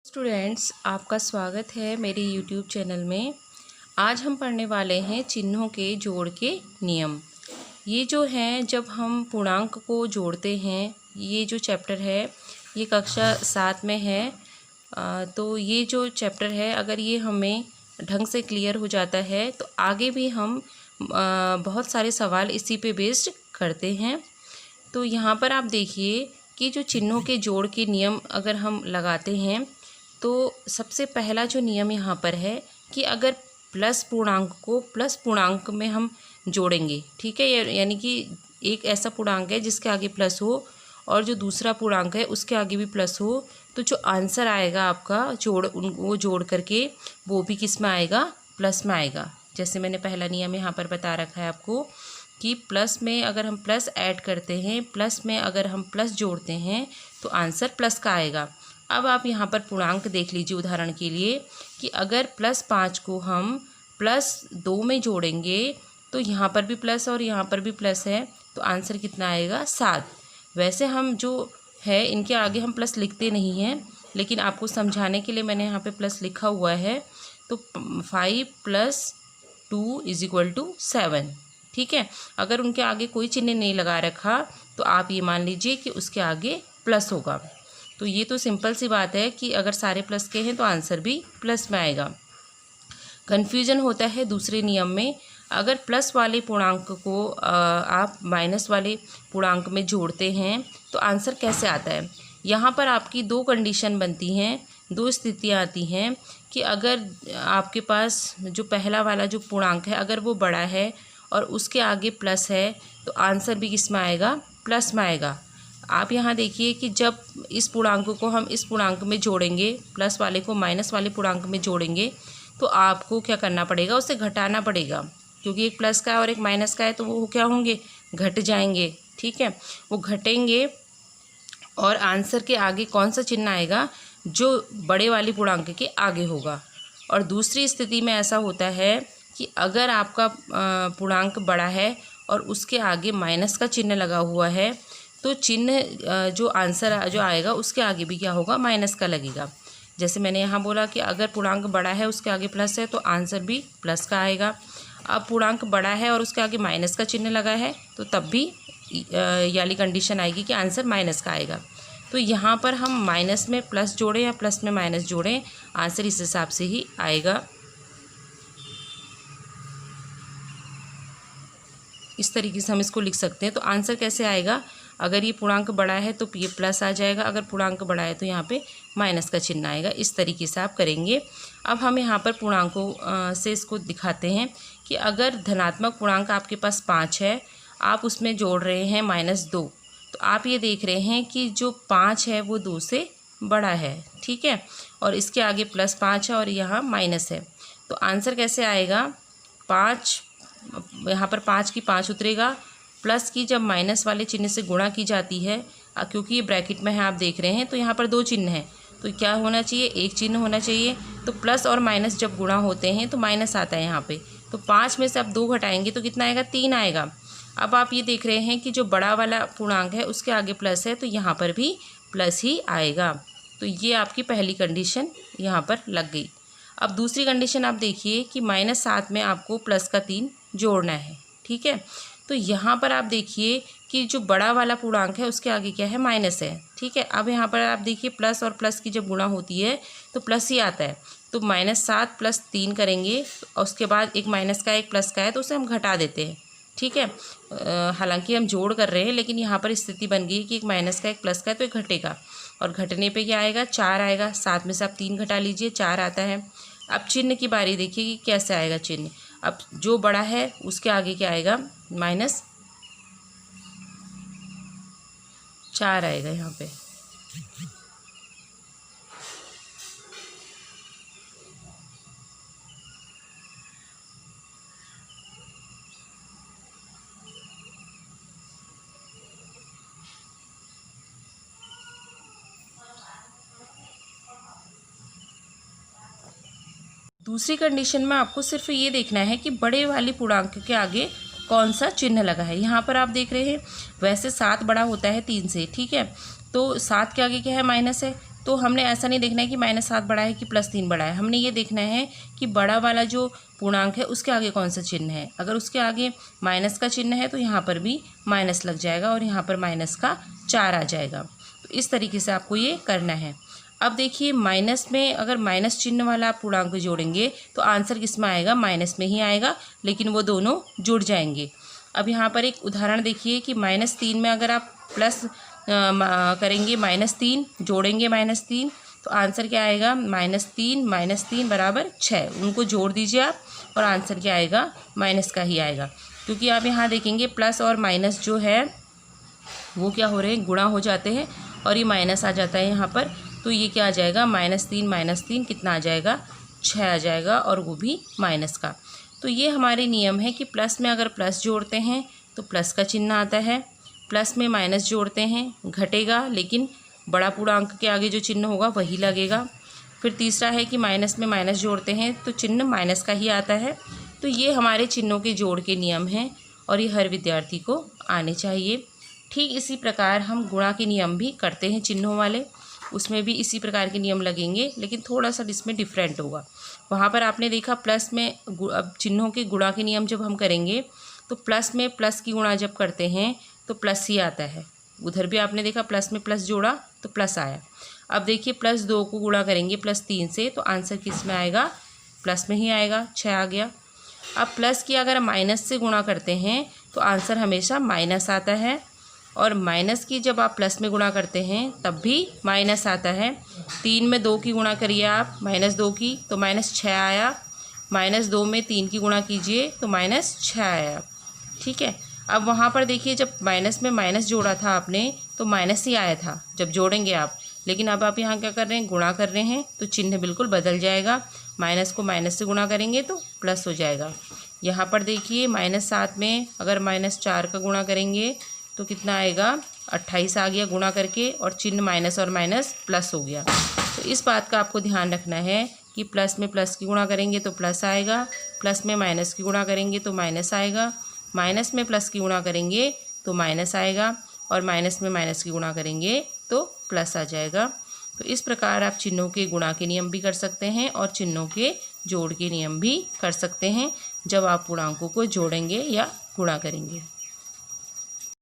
Students, आपका स्वागत है मेरे YouTube चैनल में। आज हम पढ़ने वाले हैं चिन्हों के जोड़ के नियम। ये जो हैं जब हम पूर्णांक को जोड़ते हैं, ये जो चैप्टर है ये कक्षा 7 में है। तो ये जो चैप्टर है अगर ये हमें ढंग से क्लियर हो जाता है तो आगे भी हम बहुत सारे सवाल इसी पे बेस्ड करते हैं। तो यहाँ पर आप देखिए कि जो चिन्हों के जोड़ के नियम अगर हम लगाते हैं तो सबसे पहला जो नियम यहाँ पर है कि अगर प्लस पूर्णांक को प्लस पूर्णांक में हम जोड़ेंगे, ठीक है, यानी कि एक ऐसा पूर्णांक है जिसके आगे प्लस हो और जो दूसरा पूर्णांक है उसके आगे भी प्लस हो, तो जो आंसर आएगा आपका वो जोड़ करके वो भी किस में आएगा, प्लस में आएगा। जैसे मैंने पहला नियम यहाँ पर बता रखा है आपको कि प्लस में अगर हम प्लस ऐड करते हैं, प्लस में अगर हम प्लस जोड़ते हैं तो आंसर प्लस का आएगा। अब आप यहाँ पर पूर्णांक देख लीजिए उदाहरण के लिए कि अगर +5 को हम +2 में जोड़ेंगे तो यहाँ पर भी प्लस और यहाँ पर भी प्लस है, तो आंसर कितना आएगा, 7। वैसे हम जो है इनके आगे हम प्लस लिखते नहीं हैं, लेकिन आपको समझाने के लिए मैंने यहाँ पे प्लस लिखा हुआ है। तो 5 + 2 = 7, ठीक है। अगर उनके आगे कोई चिन्ह नहीं लगा रखा तो आप ये मान लीजिए कि उसके आगे प्लस होगा। तो ये तो सिंपल सी बात है कि अगर सारे प्लस के हैं तो आंसर भी प्लस में आएगा। कन्फ्यूजन होता है दूसरे नियम में, अगर प्लस वाले पूर्णांक को आप माइनस वाले पूर्णांक में जोड़ते हैं तो आंसर कैसे आता है। यहाँ पर आपकी दो कंडीशन बनती हैं, दो स्थितियाँ आती हैं कि अगर आपके पास जो पहला वाला जो पूर्णांक है अगर वो बड़ा है और उसके आगे प्लस है तो आंसर भी किस में आएगा, प्लस में आएगा। आप यहाँ देखिए कि जब इस पूर्णांक को हम इस पूर्णांक में जोड़ेंगे, प्लस वाले को माइनस वाले पूर्णांक में जोड़ेंगे, तो आपको क्या करना पड़ेगा, उसे घटाना पड़ेगा, क्योंकि एक प्लस का है और एक माइनस का है तो वो क्या होंगे, घट जाएंगे, ठीक है। वो घटेंगे और आंसर के आगे कौन सा चिन्ह आएगा, जो बड़े वाली पूर्णांक के आगे होगा। और दूसरी स्थिति में ऐसा होता है कि अगर आपका पूर्णांक बड़ा है और उसके आगे माइनस का चिन्ह लगा हुआ है तो चिन्ह जो आंसर जो आएगा उसके आगे भी क्या होगा, माइनस का लगेगा। जैसे मैंने यहाँ बोला कि अगर पूर्णांक बड़ा है उसके आगे प्लस है तो आंसर भी प्लस का आएगा। अब पूर्णांक बड़ा है और उसके आगे माइनस का चिन्ह लगा है तो तब भी ये वाली कंडीशन आएगी कि आंसर माइनस का आएगा। तो यहाँ पर हम माइनस में प्लस जोड़ें या प्लस में माइनस जोड़ें, आंसर इस हिसाब से ही आएगा। इस तरीके से हम इसको लिख सकते हैं। तो आंसर कैसे आएगा, अगर ये पूर्णांक बड़ा है तो ये प्लस आ जाएगा, अगर पूर्णांक बड़ा है तो यहाँ पे माइनस का चिन्ह आएगा। इस तरीके से आप करेंगे। अब हम यहाँ पर पूर्णांकों से इसको दिखाते हैं कि अगर धनात्मक पूर्णांक आपके पास 5 है, आप उसमें जोड़ रहे हैं -2, तो आप ये देख रहे हैं कि जो 5 है वो 2 से बड़ा है, ठीक है, और इसके आगे +5 है और यहाँ माइनस है। तो आंसर कैसे आएगा, 5 यहाँ पर 5 की 5 उतरेगा, प्लस की जब माइनस वाले चिन्ह से गुणा की जाती है, क्योंकि ये ब्रैकेट में है आप देख रहे हैं, तो यहाँ पर 2 चिन्ह हैं तो क्या होना चाहिए, एक चिन्ह होना चाहिए। तो प्लस और माइनस जब गुणा होते हैं तो माइनस आता है यहाँ पे। तो 5 में से आप 2 घटाएंगे तो कितना आएगा, 3 आएगा। अब आप ये देख रहे हैं कि जो बड़ा वाला पूर्णांक है उसके आगे प्लस है तो यहाँ पर भी प्लस ही आएगा। तो ये आपकी पहली कंडीशन यहाँ पर लग गई। अब दूसरी कंडीशन आप देखिए कि -7 में आपको प्लस का 3 जोड़ना है, ठीक है। तो यहाँ पर आप देखिए कि जो बड़ा वाला पूर्णांक है उसके आगे क्या है, माइनस है, ठीक है। अब यहाँ पर आप देखिए प्लस और प्लस की जब गुणा होती है तो प्लस ही आता है। तो -7 + 3 करेंगे और उसके बाद एक माइनस का एक प्लस का है तो उसे हम घटा देते हैं, ठीक है। हालांकि हम जोड़ कर रहे हैं लेकिन यहाँ पर स्थिति बन गई कि एक माइनस का एक प्लस का है तो एक घटेगा, और घटने पे क्या आएगा, 4 आएगा। 7 में से आप 3 घटा लीजिए, 4 आता है। अब चिन्ह की बारी देखिए कि कैसे आएगा चिन्ह। अब जो बड़ा है उसके आगे क्या आएगा, -4 आएगा यहाँ पे। दूसरी कंडीशन में आपको सिर्फ ये देखना है कि बड़े वाली पूर्णांक के आगे कौन सा चिन्ह लगा है। यहाँ पर आप देख रहे हैं वैसे 7 बड़ा होता है 3 से, ठीक है। तो 7 के आगे क्या है, माइनस है। तो हमने ऐसा नहीं देखना है कि -7 बड़ा है कि +3 बड़ा है, हमने ये देखना है कि बड़ा वाला जो पूर्णांक है उसके आगे कौन सा चिन्ह है। अगर उसके आगे माइनस का चिन्ह है तो यहाँ पर भी माइनस लग जाएगा और यहाँ पर माइनस का 4 आ जाएगा। तो इस तरीके से आपको ये करना है। अब देखिए माइनस में अगर माइनस चिन्ह वाला आप पूर्णांक जोड़ेंगे तो आंसर किस में आएगा, माइनस में ही आएगा, लेकिन वो दोनों जुड़ जाएंगे। अब यहाँ पर एक उदाहरण देखिए कि -3 में अगर आप प्लस करेंगे -3 जोड़ेंगे -3 तो आंसर क्या आएगा, -3 बराबर 6। उनको जोड़ दीजिए आप और आंसर क्या आएगा, माइनस का ही आएगा। क्योंकि आप यहाँ देखेंगे प्लस और माइनस जो है वो क्या हो रहे हैं, गुणा हो जाते हैं और ये माइनस आ जाता है यहाँ पर। तो ये क्या आ जाएगा, -3 कितना आ जाएगा, 6 आ जाएगा और वो भी माइनस का। तो ये हमारे नियम है कि प्लस में अगर प्लस जोड़ते हैं तो प्लस का चिन्ह आता है, प्लस में माइनस जोड़ते हैं घटेगा, लेकिन बड़ा पूर्णांक के आगे जो चिन्ह होगा वही लगेगा। फिर तीसरा है कि माइनस में माइनस जोड़ते हैं तो चिन्ह माइनस का ही आता है। तो ये हमारे चिन्हों के जोड़ के नियम हैं और ये हर विद्यार्थी को आने चाहिए। ठीक इसी प्रकार हम गुणा के नियम भी करते हैं चिन्हों वाले, उसमें भी इसी प्रकार के नियम लगेंगे, लेकिन थोड़ा सा इसमें डिफरेंट होगा। वहाँ पर आपने देखा प्लस में अब चिन्हों के गुणा के नियम जब हम करेंगे तो प्लस में प्लस की गुणा जब करते हैं तो प्लस ही आता है। उधर भी आपने देखा प्लस में प्लस जोड़ा तो प्लस आया। अब देखिए +2 को गुणा करेंगे +3 से तो आंसर किस में आएगा, प्लस में ही आएगा, 6 आ गया। अब प्लस की अगर माइनस से गुणा करते हैं तो आंसर हमेशा माइनस आता है, और माइनस की जब आप प्लस में गुणा करते हैं तब भी माइनस आता है। 3 में 2 की गुणा करिए आप -2 की तो -6 आया, -2 में 3 की गुणा कीजिए तो -6 आया, ठीक है। अब वहाँ पर देखिए जब माइनस में माइनस जोड़ा था आपने तो माइनस ही आया था जब जोड़ेंगे आप, लेकिन अब आप यहाँ क्या कर रहे हैं, गुणा कर रहे हैं तो चिन्ह बिल्कुल बदल जाएगा। माइनस को माइनस से गुणा करेंगे तो प्लस हो जाएगा। यहाँ पर देखिए -7 में अगर -4 का गुणा करेंगे तो कितना आएगा, 28 आ गया गुणा करके, और चिन्ह माइनस और माइनस प्लस हो गया। तो इस बात का आपको ध्यान रखना है कि प्लस में प्लस की गुणा करेंगे तो प्लस आएगा, प्लस में माइनस की गुणा करेंगे तो माइनस आएगा, माइनस में प्लस की गुणा करेंगे तो माइनस आएगा, और माइनस में माइनस की गुणा करेंगे तो प्लस आ जाएगा। तो इस प्रकार आप चिन्हों के गुणा के नियम भी कर सकते हैं और चिन्हों के जोड़ के नियम भी कर सकते हैं जब आप पूर्णांकों को जोड़ेंगे या गुणा करेंगे।